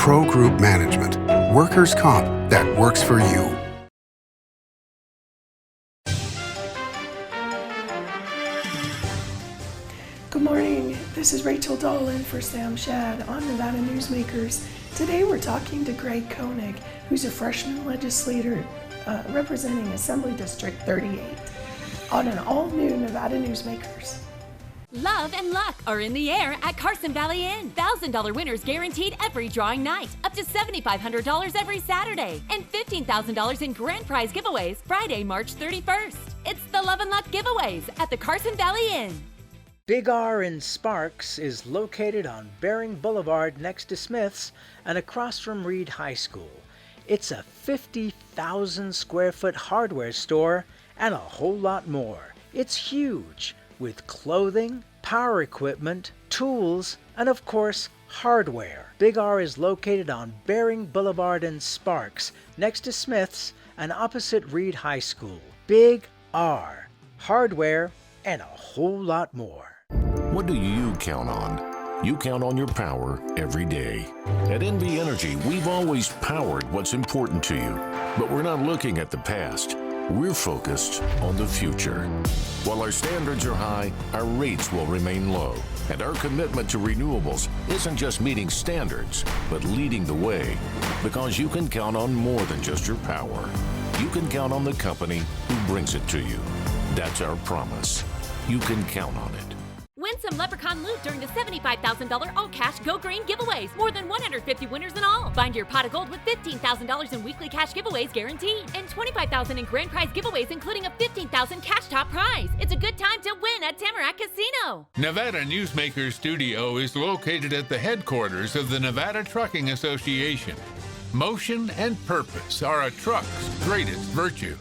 Pro Group Management. Workers' comp that works for you. Good morning, this is Rachel Dahl in for Sam Shad on Nevada Newsmakers. Today we're talking to Greg Koenig, who's a freshman legislator representing Assembly District 38 on an all-new Nevada Newsmakers. Love and luck are in the air at Carson Valley Inn. $1,000 winners guaranteed every drawing night. Up to $7,500 every Saturday. And $15,000 in grand prize giveaways Friday, March 31st. It's the Love and Luck giveaways at the Carson Valley Inn. Big R in Sparks is located on Bering Boulevard next to Smith's and across from Reed High School. It's a 50,000 square foot hardware store and a whole lot more. It's huge, with clothing, power equipment, tools, and of course, hardware. Big R is located on Bering Boulevard in Sparks next to Smith's and opposite Reed High School. Big R, hardware, and a whole lot more. What do you count on? You count on your power every day. At NV Energy, we've always powered what's important to you, but we're not looking at the past. We're focused on the future. While our standards are high, our rates will remain low. And our commitment to renewables isn't just meeting standards, but leading the way. Because you can count on more than just your power. You can count on the company who brings it to you. That's our promise. You can count on it. Win some Leprechaun loot during the $75,000 all-cash Go Green giveaways. More than 150 winners in all. Find your pot of gold with $15,000 in weekly cash giveaways guaranteed. And $25,000 in grand prize giveaways, including a $15,000 cash top prize. It's a good time to win at Tamarack Casino. Nevada Newsmakers Studio is located at the headquarters of the Nevada Trucking Association. Motion and purpose are a truck's greatest virtue.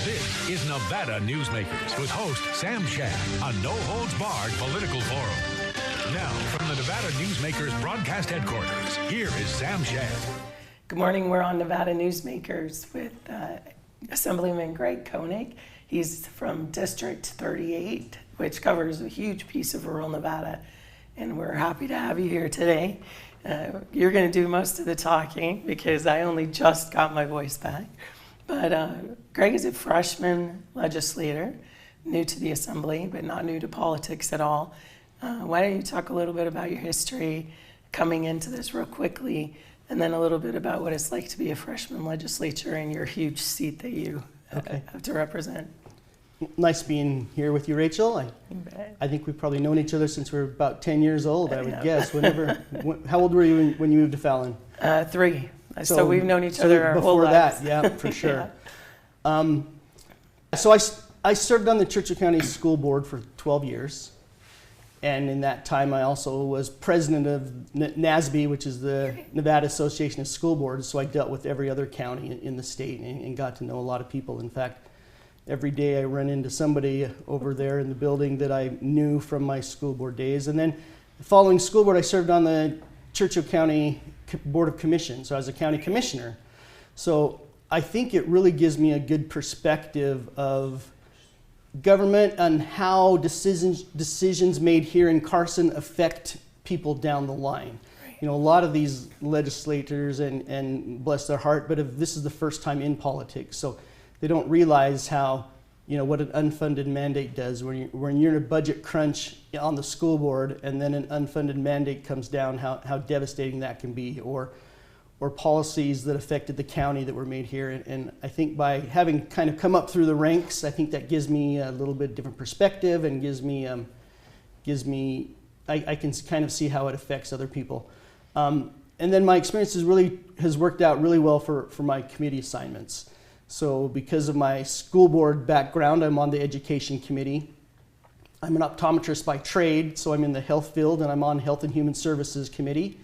This is Nevada Newsmakers with host Sam Shad, a no-holds-barred political forum. Now, from the Nevada Newsmakers broadcast headquarters, here is Sam Shad. Good morning, we're on Nevada Newsmakers with Assemblyman Greg Koenig. He's from District 38, which covers a huge piece of rural Nevada, and we're happy to have you here today. You're going to do most of the talking because I only just got my voice back. But Greg is a freshman legislator, new to the Assembly, but not new to politics at all. Why don't you talk a little bit about your history coming into this real quickly, and then a little bit about what it's like to be a freshman legislator in your huge seat that you have to represent. Nice being here with you, Rachel. I think we've probably known each other since we were about 10 years old, I would guess. How old were you when you moved to Fallon? 3. So we've known each other our whole lives. Before that, yeah, for sure. Yeah. So I served on the Churchill County School Board for 12 years. And in that time, I also was president of NASB, which is the Nevada Association of School Boards. So I dealt with every other county in the state and got to know a lot of people. In fact, every day I run into somebody over there in the building that I knew from my school board days. And then following school board, I served on the Churchill County Board of Commissions. So I was a county commissioner. So I think it really gives me a good perspective of government and how decisions made here in Carson affect people down the line. You know, a lot of these legislators and bless their heart, but this is the first time in politics. So they don't realize how, you know, what an unfunded mandate does when you're in a budget crunch on the school board and then an unfunded mandate comes down, how devastating that can be, or policies that affected the county that were made here. And I think by having kind of come up through the ranks, I think that gives me a little bit different perspective and gives me I can kind of see how it affects other people. And then my experience has worked out really well for my committee assignments. So because of my school board background, I'm on the education committee. I'm an optometrist by trade, so I'm in the health field, and I'm on Health and Human Services committee.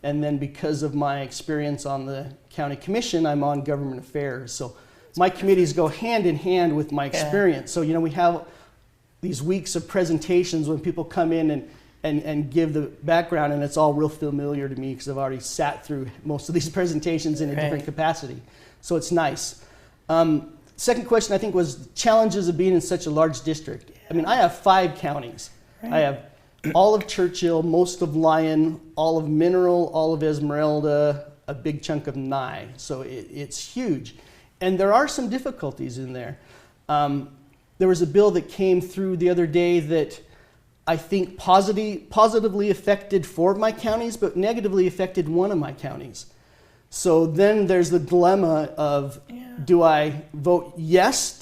And then because of my experience on the county commission, I'm on government affairs. So my committees go hand in hand with my experience. So, you know, we have these weeks of presentations when people come in and give the background, and it's all real familiar to me because I've already sat through most of these presentations in a different capacity. So it's nice. Second question, I think, was challenges of being in such a large district. I mean, I have 5 counties. I have all of Churchill, most of Lyon, all of Mineral, all of Esmeralda, a big chunk of Nye. So it's huge. And there are some difficulties in there. There was a bill that came through the other day that I think positively affected 4 of my counties, but negatively affected 1 of my counties. So then there's the dilemma of, do I vote yes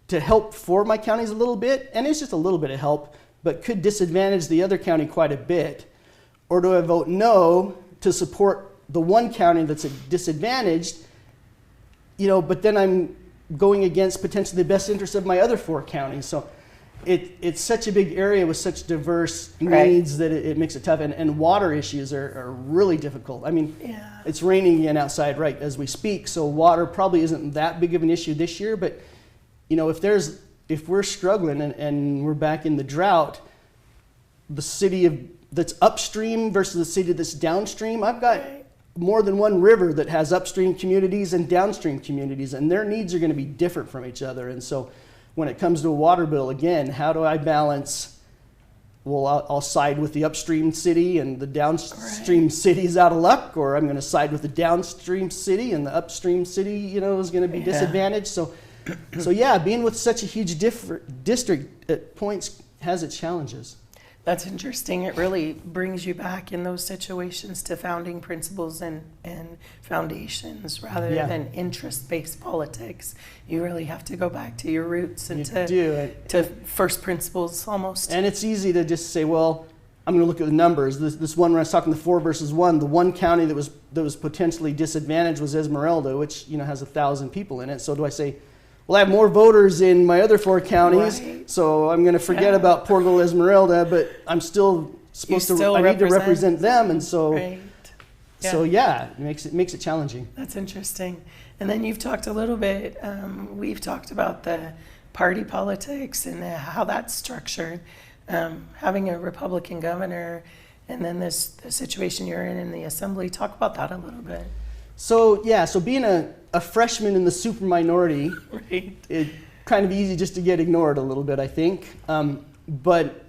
to help 4 of my counties a little bit? And it's just a little bit of help, but could disadvantage the other county quite a bit. Or do I vote no to support the 1 county that's disadvantaged, but then I'm going against potentially the best interest of my other 4 counties. So it's such a big area with such diverse needs that it makes it tough. And water issues are really difficult. I mean, it's raining again outside right as we speak, so water probably isn't that big of an issue this year. But if we're struggling and we're back in the drought, the city that's upstream versus the city that's downstream, I've got more than one river that has upstream communities and downstream communities, and their needs are going to be different from each other. And so when it comes to a water bill, again, how do I balance, I'll side with the upstream city and the downstream city's out of luck, or I'm going to side with the downstream city and the upstream city, is going to be disadvantaged. So being with such a huge district at points has its challenges. That's interesting. It really brings you back in those situations to founding principles and foundations rather than interest-based politics. You really have to go back to your roots and to first principles almost. And it's easy to just say, well, I'm going to look at the numbers. This one where I was talking the 4 versus 1, the 1 county that was potentially disadvantaged was Esmeralda, which has 1,000 people in it. So do I say, well, I have more voters in my other 4 counties, so I'm going to forget about poor little Esmeralda, but I'm still supposed to. I need to represent them, and so, it makes it challenging. That's interesting. And then you've talked a little bit. We've talked about the party politics and how that's structured. Having a Republican governor, and then the situation you're in the Assembly. Talk about that a little bit. So being a freshman in the super minority, it's kind of easy just to get ignored a little bit, I think. But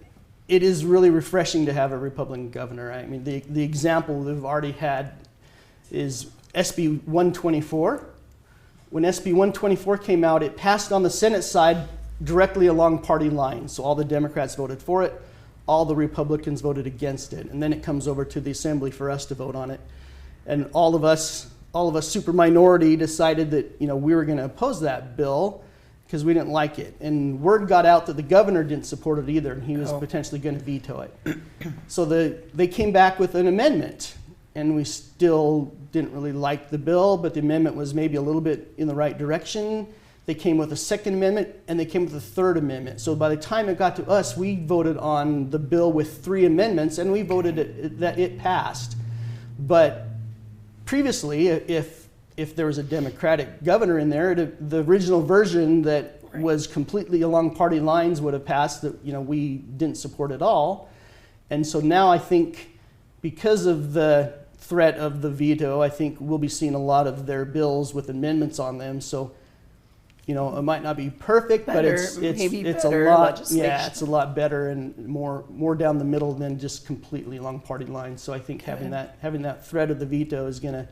it is really refreshing to have a Republican governor. I mean, the example we've already had is SB 124. When SB 124 came out, it passed on the Senate side directly along party lines. So all the Democrats voted for it, all the Republicans voted against it. And then it comes over to the Assembly for us to vote on it. And all of us super minority decided that we were going to oppose that bill because we didn't like it. And word got out that the governor didn't support it either, and he was potentially going to veto it. So they came back with an amendment, and we still didn't really like the bill, but the amendment was maybe a little bit in the right direction. They came with a second amendment, and they came with a third amendment. So by the time it got to us, we voted on the bill with 3 amendments, and we voted that it passed. But previously, if there was a Democratic governor in there, the original version that was completely along party lines would have passed that we didn't support at all. And so now I think because of the threat of the veto, I think we'll be seeing a lot of their bills with amendments on them. So it might not be perfect, but it's a lot. Yeah, it's a lot better and more down the middle than just completely along party lines. So I think having that threat of the veto is gonna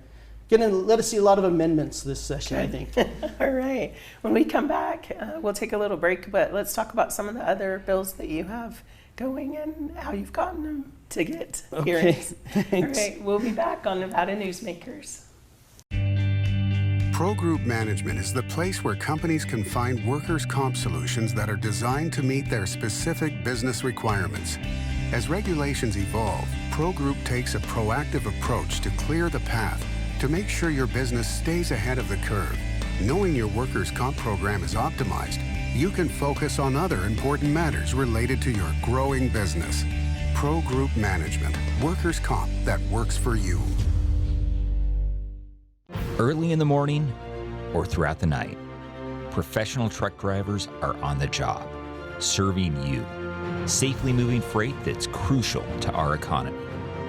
let us see a lot of amendments this session. I think. All right. When we come back, we'll take a little break, but let's talk about some of the other bills that you have going and how you've gotten them to get hearings. All right. We'll be back on Nevada Newsmakers. Pro Group Management is the place where companies can find workers' comp solutions that are designed to meet their specific business requirements. As regulations evolve, Pro Group takes a proactive approach to clear the path to make sure your business stays ahead of the curve. Knowing your workers' comp program is optimized, you can focus on other important matters related to your growing business. Pro Group Management, workers' comp that works for you. Early in the morning or throughout the night, professional truck drivers are on the job, serving you, safely moving freight that's crucial to our economy.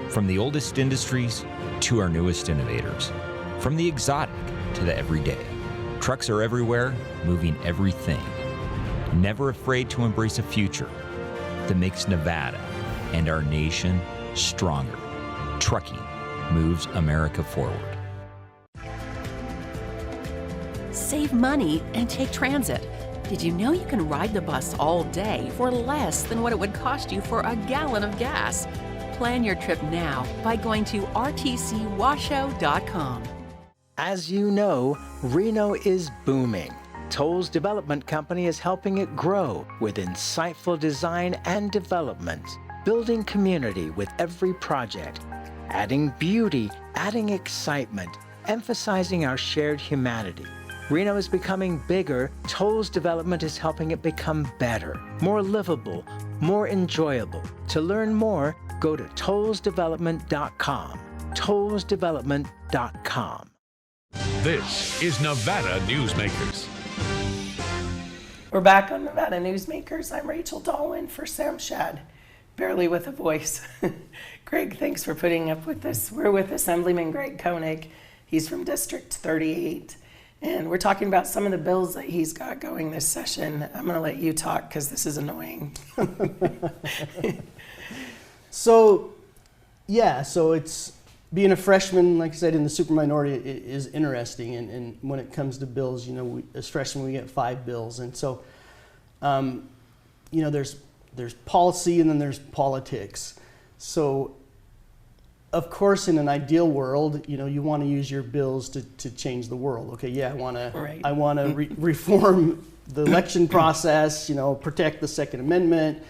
From the oldest industries to our newest innovators, from the exotic to the everyday, trucks are everywhere, moving everything. Never afraid to embrace a future that makes Nevada and our nation stronger. Trucking moves America forward. Save money and take transit. Did you know you can ride the bus all day for less than what it would cost you for a gallon of gas? Plan your trip now by going to rtcwashoe.com. As you know, Reno is booming. Toll's development company is helping it grow with insightful design and development, building community with every project, adding beauty, adding excitement, emphasizing our shared humanity. Reno is becoming bigger. Toll's development is helping it become better, more livable, more enjoyable. To learn more, go to tollsdevelopment.com. tollsdevelopment.com. This is Nevada Newsmakers. We're back on Nevada Newsmakers. I'm Rachel Dahl for Sam Shad, barely with a voice. Greg, thanks for putting up with this. We're with Assemblyman Greg Koenig. He's from District 38. And we're talking about some of the bills that he's got going this session. I'm going to let you talk because this is annoying. So it's being a freshman, like I said, in the super minority is interesting. And when it comes to bills, as freshmen, we get 5 bills. And so, there's policy and then there's politics. So, of course, in an ideal world, you want to use your bills to change the world. Okay, yeah, I want to reform the election process. Protect the Second Amendment.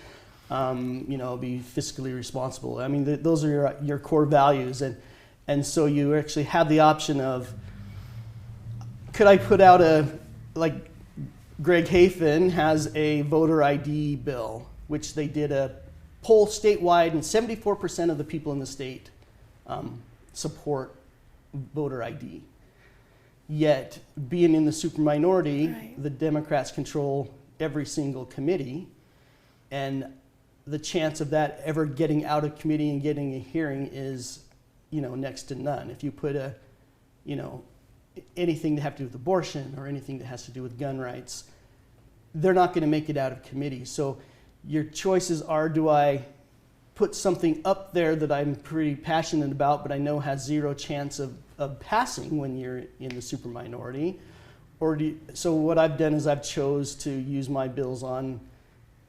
Be fiscally responsible. I mean, those are your core values, and so you actually have the option of, could I put out like Greg Hafen has a voter ID bill, which they did a poll statewide, and 74% of the people in the state support voter ID. Yet, being in the super minority, the Democrats control every single committee, and the chance of that ever getting out of committee and getting a hearing is, next to none. If you put anything to have to do with abortion or anything that has to do with gun rights, they're not going to make it out of committee. So your choices are, do I put something up there that I'm pretty passionate about, but I know has zero chance of passing when you're in the super minority? So what I've done is I've chose to use my bills on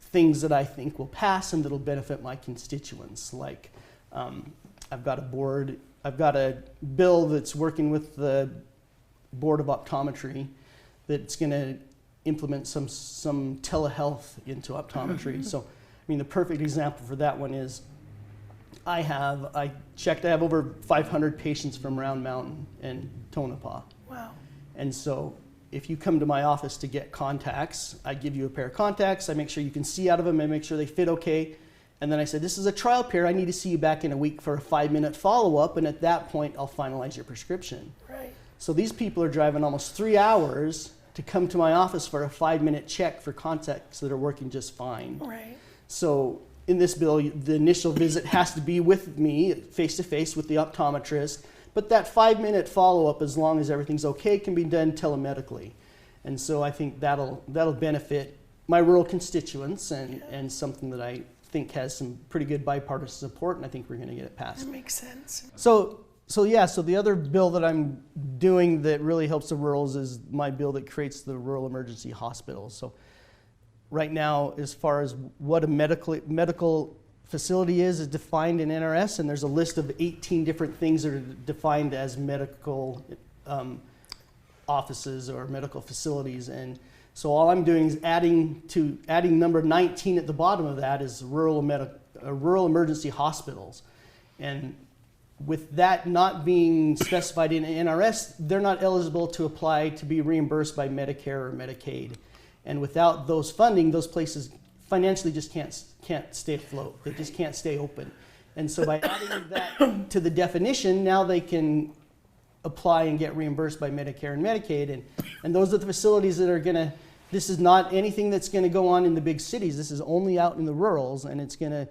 things that I think will pass and that'll benefit my constituents. Like I've got a bill that's working with the Board of Optometry that's going to implement some telehealth into optometry. So, the perfect example for that one is I have over 500 patients from Round Mountain and Tonopah. Wow. And so if you come to my office to get contacts, I give you a pair of contacts, I make sure you can see out of them, I make sure they fit okay, and then I said, this is a trial pair, I need to see you back in a week for a 5-minute follow-up, and at that point, I'll finalize your prescription. Right. So these people are driving almost 3 hours to come to my office for a 5-minute check for contacts that are working just fine. Right. So in this bill, the initial visit has to be with me, face-to-face with the optometrist, but that 5-minute follow-up, as long as everything's okay, can be done telemedically. And so I think that'll benefit my rural constituents and something that I think has some pretty good bipartisan support, and I think we're going to get it passed. That makes sense. So the other bill that I'm doing that really helps the rurals is my bill that creates the rural emergency hospitals. So right now, as far as what a medical facility is defined in NRS, and there's a list of 18 different things that are defined as medical offices or medical facilities. And so all I'm doing is adding number 19 at the bottom of that is rural emergency hospitals. And with that not being specified in NRS, they're not eligible to apply to be reimbursed by Medicare or Medicaid. And without those funding, those places financially just can't stay afloat. They just can't stay open. And so by adding that to the definition, now they can apply and get reimbursed by Medicare and Medicaid. And those are the facilities that are going to, this is not anything that's going to go on in the big cities. This is only out in the rurals, and it's going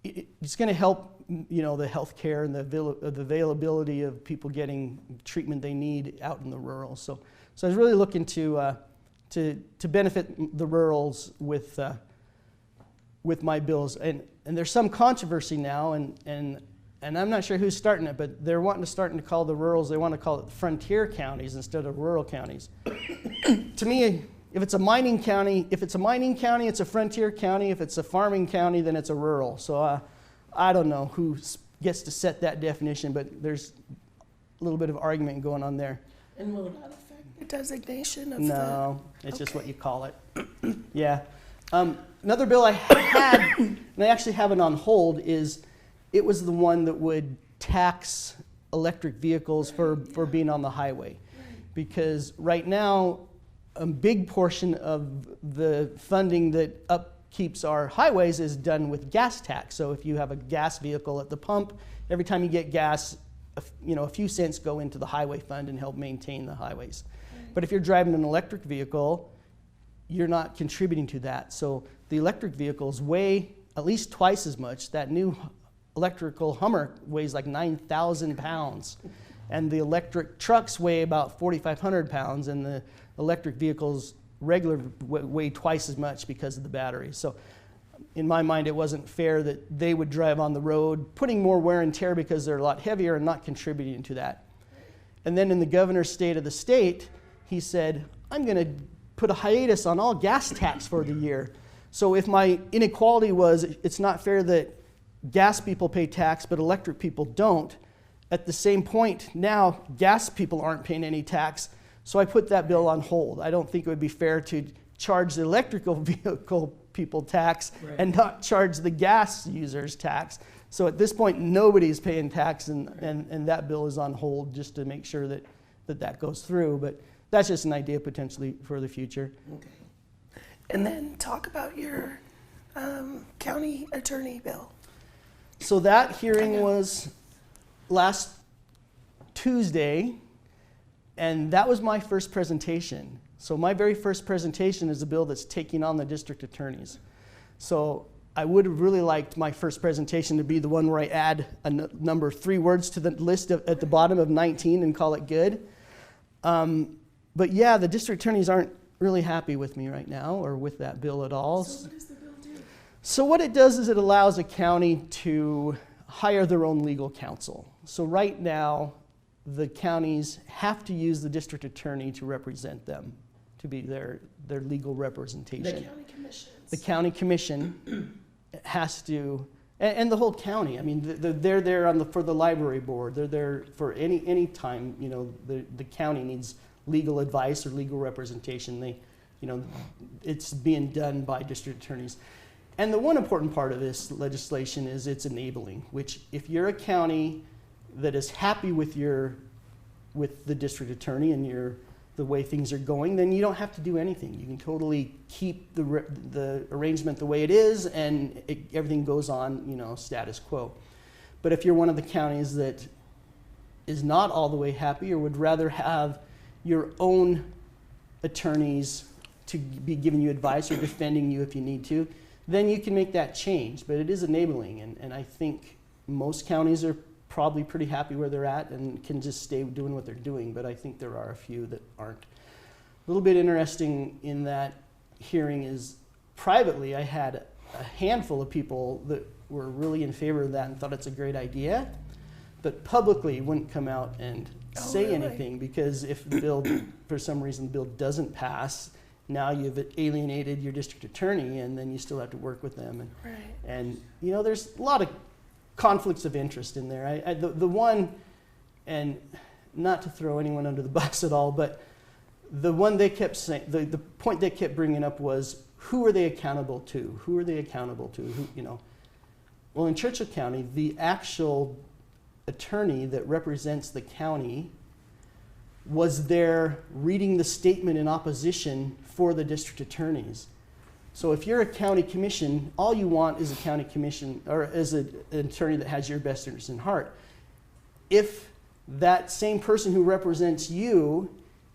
to help, the health care and the availability of people getting treatment they need out in the rural. So I was really looking to benefit the rurals with my bills. And there's some controversy now, and I'm not sure who's starting it, but they're starting to call the rurals, they want to call it frontier counties instead of rural counties. To me, if it's a mining county, it's a frontier county. If it's a farming county, then it's a rural. So I don't know who gets to set that definition, but there's a little bit of argument going on there. And will that affect the designation of No, it's just what you call it. Yeah. Another bill I had, and I actually have it on hold, it was the one that would tax electric vehicles for being on the highway. Because right now, a big portion of the funding that upkeeps our highways is done with gas tax. So if you have a gas vehicle at the pump, every time you get gas, a few cents go into the highway fund and help maintain the highways. But if you're driving an electric vehicle, you're not contributing to that. So the electric vehicles weigh at least twice as much. That new electrical Hummer weighs like 9,000 pounds. And the electric trucks weigh about 4,500 pounds, and the electric vehicles regular weigh twice as much because of the batteries. So in my mind, it wasn't fair that they would drive on the road, putting more wear and tear because they're a lot heavier and not contributing to that. And then in the governor's state of the state, he said, I'm going to put a hiatus on all gas tax for the year. So if my inequality was, it's not fair that gas people pay tax but electric people don't, at the same point now, gas people aren't paying any tax. So I put that bill on hold. I don't think it would be fair to charge the electrical vehicle people tax and not charge the gas users tax. So at this point, nobody's paying tax, and that bill is on hold just to make sure that goes through. But that's just an idea potentially for the future. Okay. And then talk about your county attorney bill. So that hearing was last Tuesday, and that was my first presentation. So my very first presentation is a bill that's taking on the district attorneys. So I would have really liked my first presentation to be the one where I add a number 3 words to the list at the bottom of 19 and call it good. But yeah, the district attorneys aren't really happy with me right now or with that bill at all. So what does the bill do? So what it does is it allows a county to hire their own legal counsel. So right now, the counties have to use the district attorney to represent them, to be their legal representation. The county commissions. The county commission has to, and the whole county. I mean, they're there for the library board. They're there for any time, the county needs legal advice or legal representation. It's being done by district attorneys. And the one important part of this legislation is it's enabling, which if you're a county that is happy with the district attorney and the way things are going, then you don't have to do anything. You can totally keep the arrangement the way it is, and everything goes on, status quo. But if you're one of the counties that is not all the way happy or would rather have your own attorneys to be giving you advice or defending you if you need to, then you can make that change. But it is enabling, and I think most counties are probably pretty happy where they're at and can just stay doing what they're doing, but I think there are a few that aren't. A little bit interesting in that hearing is privately I had a handful of people that were really in favor of that and thought it's a great idea, but publicly wouldn't come out and say anything, because if the bill, for some reason the bill doesn't pass, now you've alienated your district attorney, and then you still have to work with them. And there's a lot of conflicts of interest in there. The one, and not to throw anyone under the bus at all, but the one they kept saying, the point they kept bringing up was, who are they accountable to? Who are they accountable to? Well, in Churchill County, the actual attorney that represents the county was there reading the statement in opposition for the district attorneys. So if you're a county commission, all you want is a county commission, or is an attorney that has your best interest in heart. If that same person who represents you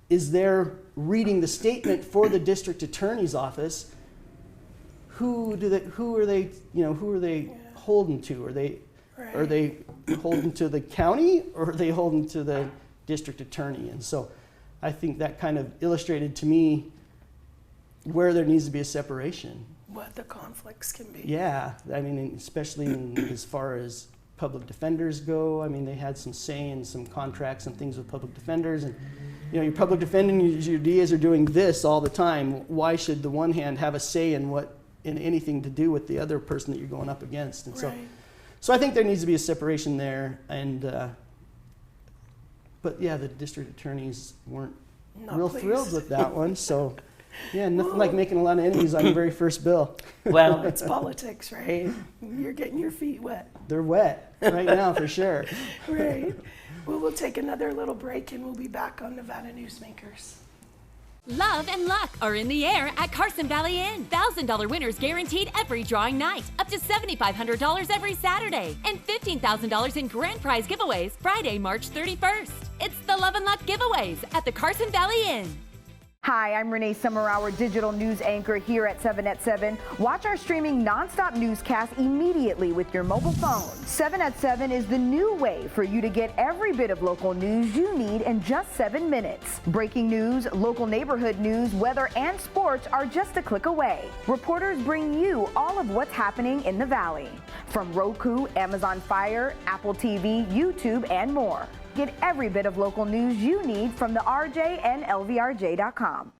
is there reading the statement for the district attorney's office, who are they holding to? Are they holding to the county, or are they holding to the district attorney? And so I think that kind of illustrated to me where there needs to be a separation. what the conflicts can be. Yeah, I mean, especially as far as public defenders go. I mean, they had some say in some contracts and things with public defenders, and your public defending, your DAs are doing this all the time. Why should the one hand have a say in anything to do with the other person that you're going up against? And Right. so I think there needs to be a separation there. And but yeah, the district attorneys weren't Not real pleased. thrilled with that one. So yeah, nothing like making a lot of enemies on your very first bill. Well, it's politics, right? You're getting your feet wet. They're wet right now for sure. Right. Well, we'll take another little break and we'll be back on Nevada Newsmakers. Love and luck are in the air at Carson Valley Inn. $1,000 winners guaranteed every drawing night. Up to $7,500 every Saturday. And $15,000 in grand prize giveaways Friday, March 31st. It's the Love and Luck giveaways at the Carson Valley Inn. Hi, I'm Renee Summerhour, digital news anchor here at 7 at 7. Watch our streaming nonstop newscast immediately with your mobile phone. 7 at 7 is the new way for you to get every bit of local news you need in just 7 minutes. Breaking news, local neighborhood news, weather, and sports are just a click away. Reporters bring you all of what's happening in the Valley. From Roku, Amazon Fire, Apple TV, YouTube, and more. Get every bit of local news you need from the RJ and LVRJ.com.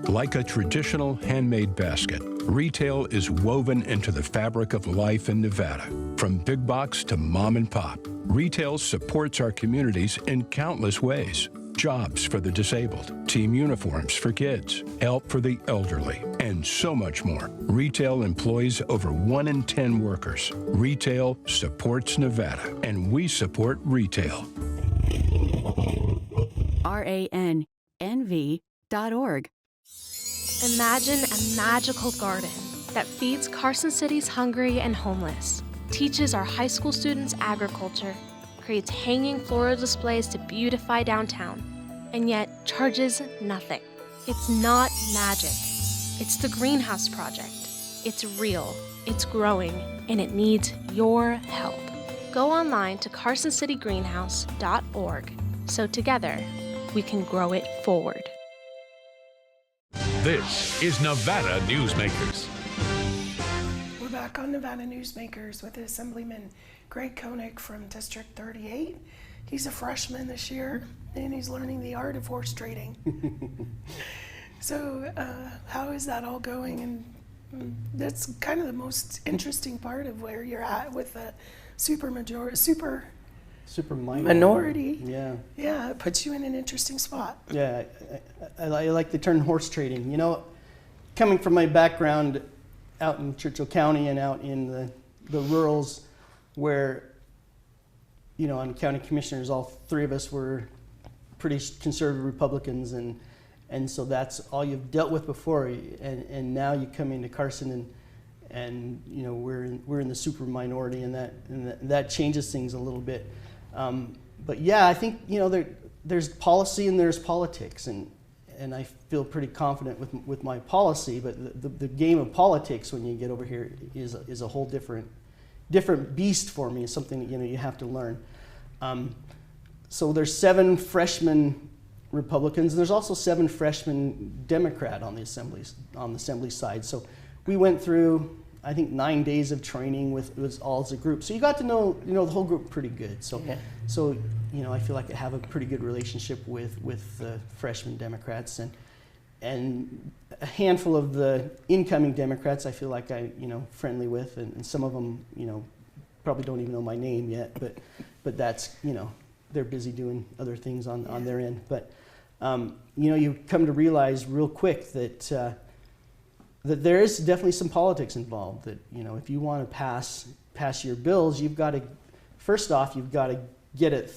Like a traditional handmade basket, retail is woven into the fabric of life in Nevada. From big box to mom and pop, retail supports our communities in countless ways. Jobs for the disabled, team uniforms for kids, help for the elderly, and so much more. Retail employs over 1 in 10 workers. Retail supports Nevada, and we support retail. RANNV.org. Imagine a magical garden that feeds Carson City's hungry and homeless, teaches our high school students agriculture, creates hanging floral displays to beautify downtown, and yet charges nothing. It's not magic. It's the Greenhouse Project. It's real, it's growing, and it needs your help. Go online to carsоncitygreenhouse.org so together we can grow it forward. This is Nevada Newsmakers. We're back on Nevada Newsmakers with Assemblyman Koenig from District 38. He's a freshman this year, and he's learning the art of horse trading. So how is that all going? And that's kind of the most interesting part of where you're at with the super minority. Yeah, it puts you in an interesting spot. Yeah, I like the term horse trading. You know, coming from my background out in Churchill County and out in the rurals where, you know, on county commissioners, all three of us were pretty conservative Republicans, and so that's all you've dealt with before, and now you come into Carson and you know we're in the super minority, and that changes things a little bit. But yeah, I think, you know, there's policy and there's politics, and I feel pretty confident with my policy. But the game of politics when you get over here is a whole different beast for me. It's something that, you know, you have to learn. So there's 7 freshman Republicans, and there's also 7 freshman Democrat on the assembly side. So we went through, I think, 9 days of training with all as a group. So you got to know, you know, the whole group pretty good. So, yeah. So you know, I feel like I have a pretty good relationship with the freshman Democrats, and a handful of the incoming Democrats I feel like friendly with, and some of them, you know, probably don't even know my name yet, but that's, you know, they're busy doing other things on their end. But you know, you come to realize real quick that there is definitely some politics involved. That, you know, if you want to pass your bills, you've got to, first off, you've got to get it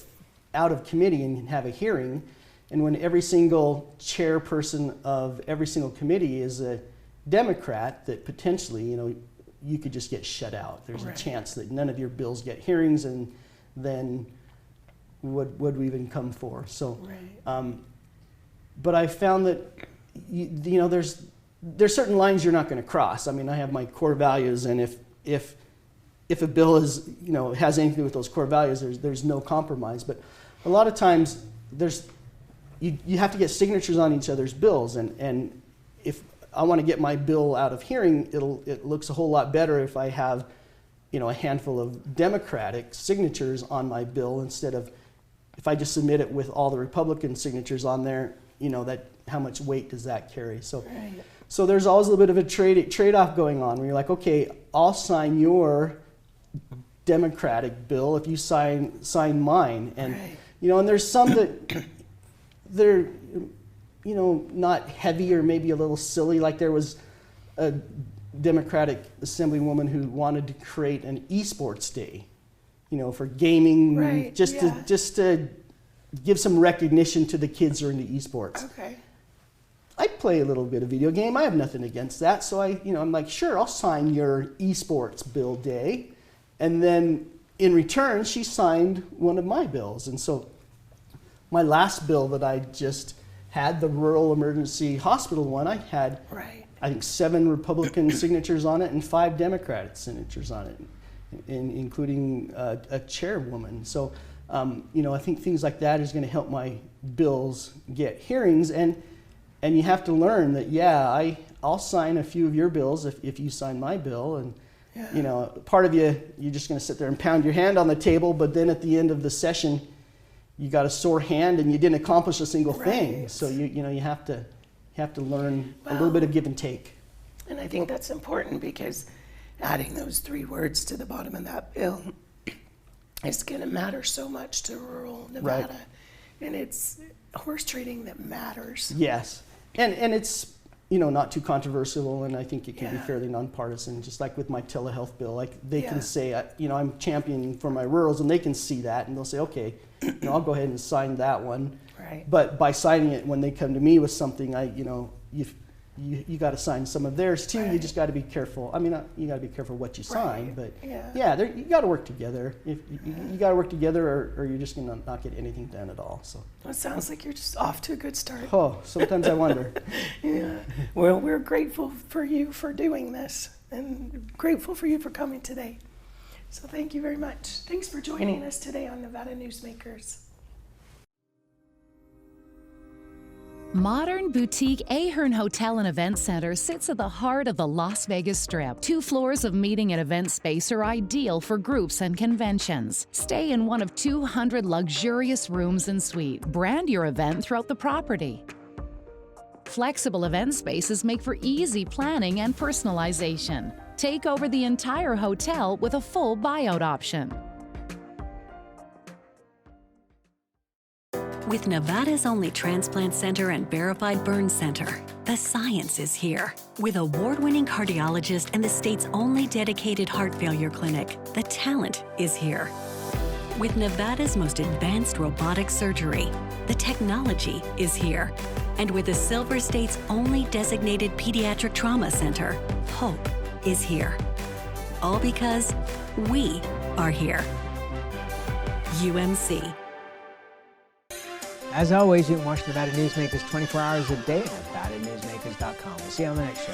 out of committee and have a hearing. And when every single chairperson of every single committee is a Democrat, that potentially, you know, you could just get shut out. There's right. a chance that none of your bills get hearings, and then what would we even come for? So, right. But I found that you know, there's certain lines you're not going to cross. I mean, I have my core values, and if a bill is, you know, has anything to do with those core values, there's no compromise. But a lot of times you have to get signatures on each other's bills, and if I want to get my bill out of hearing, it looks a whole lot better if I have, a handful of Democratic signatures on my bill instead of if I just submit it with all the Republican signatures on there, that how much weight does that carry? So, so there's always a little bit of a trade-off going on where you're like, okay, I'll sign your Democratic bill if you sign mine, and and there's some that they're not heavy or maybe a little silly. Like there was a Democratic Assemblywoman who wanted to create an esports day, for gaming, just to give some recognition to the kids who are into esports. Okay. I play a little bit of video game. I have nothing against that. So I'm like, sure, I'll sign your esports bill day. And then in return, she signed one of my bills. And so my last bill that I just had, the rural emergency hospital one, I had, I think, 7 Republican signatures on it and 5 Democratic signatures on it, including a chairwoman. So, I think things like that is going to help my bills get hearings. And you have to learn that, I'll sign a few of your bills if you sign my bill. And, part of you're just going to sit there and pound your hand on the table, but then at the end of the session, you got a sore hand and you didn't accomplish a single thing. So, you have to learn a little bit of give and take. And I think that's important because adding those 3 words to the bottom of that bill is going to matter so much to rural Nevada. And it's horse trading that matters. Yes. And it's, not too controversial, and I think it can be fairly nonpartisan, just like with my telehealth bill. Like they can say, I'm championing for my rurals, and they can see that, and they'll say, okay, I'll go ahead and sign that one. Right. But by signing it, when they come to me with something, you got to sign some of theirs too. You just got to be careful. I mean, you got to be careful what you sign, but you got to work together. If you got to work together, or you're just going to not get anything done at all. So it sounds like you're just off to a good start. Oh, sometimes I wonder. Well, we're grateful for you for doing this, and grateful for you for coming today. So thank you very much. Thanks for joining us today on Nevada Newsmakers. Modern boutique Ahern Hotel and Event Center sits at the heart of the Las Vegas Strip. 2 floors of meeting and event space are ideal for groups and conventions. Stay in one of 200 luxurious rooms and suites. Brand your event throughout the property. Flexible event spaces make for easy planning and personalization. Take over the entire hotel with a full buyout option. With Nevada's only transplant center and verified burn center, the science is here. With award-winning cardiologist and the state's only dedicated heart failure clinic, the talent is here. With Nevada's most advanced robotic surgery, the technology is here. And with the Silver State's only designated pediatric trauma center, hope is here. All because we are here. UMC. As always, you can watch Nevada Newsmakers 24 hours a day at NevadaNewsmakers.com. We'll see you on the next show.